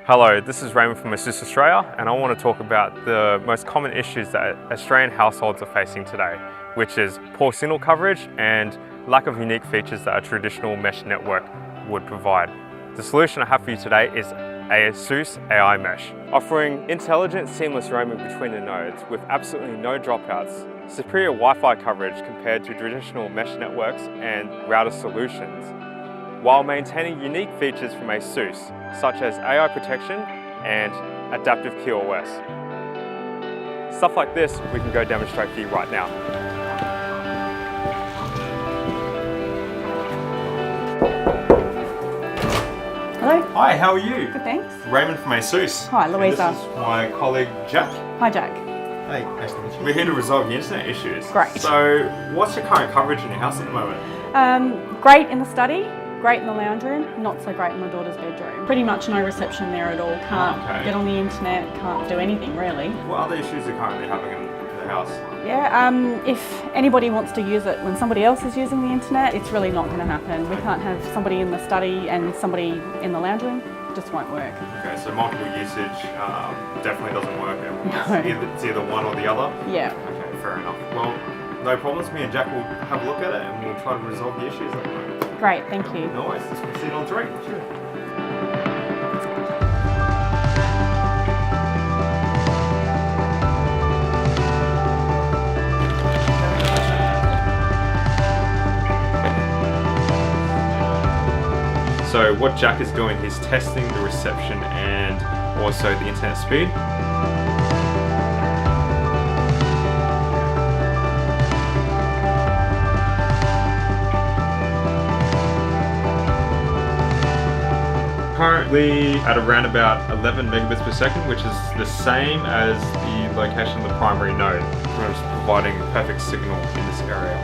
Hello, this is Raymond from ASUS Australia, and I want to talk about the most common issues that Australian households are facing today, which is poor signal coverage and lack of unique features that a traditional mesh network would provide. The solution I have for you today is ASUS AiMESH, offering intelligent, seamless roaming between the nodes with absolutely no dropouts, superior Wi-Fi coverage compared to traditional mesh networks and router solutions, while maintaining unique features from ASUS, such as AI protection and adaptive QoS. Stuff like this we can go demonstrate for you right now. Hello. Hi, how are you? Good, thanks. Raymond from ASUS. Hi, Louisa. And this is my colleague Jack. Hi, Jack. Hey, nice to meet you. We're here to resolve the internet issues. Great. So, what's your current coverage in your house at the moment? Great in the study, great in the lounge room, not so great in my daughter's bedroom. Pretty much no reception there at all. Can't get on the internet, can't do anything really. What other issues are currently happening in the house? Yeah, if anybody wants to use it when somebody else is using the internet, it's really not going to happen. We can't have somebody in the study and somebody in the lounge room. It just won't work. Okay, so multiple usage definitely doesn't work. No. It's either one or the other? Yeah. Okay, fair enough. Well, no problems. Me and Jack will have a look at it and we'll try to resolve the issues at the moment. Great, thank you. No worries. Let's proceed on 3. Sure. So what Jack is doing, he's testing the reception and also the internet speed. Currently at around about 11 megabits per second, which is the same as the location of the primary node, which is providing perfect signal in this area.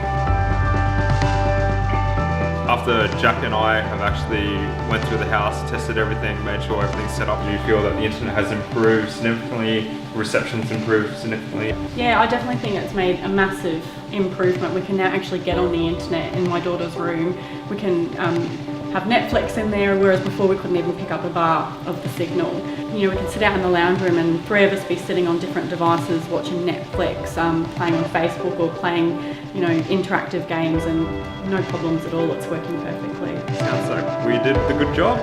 After Jack and I have actually went through the house, tested everything, made sure everything's set up, do you feel that the internet has improved significantly, reception's improved significantly? Yeah, I definitely think it's made a massive improvement. We can now actually get on the internet in my daughter's room. We can have Netflix in there, whereas before we couldn't even pick up a bar of the signal. You know, we can sit out in the lounge room and 3 of us be sitting on different devices watching Netflix, playing on Facebook or playing, you know, interactive games, and no problems at all. It's working perfectly. Sounds like we did the good job.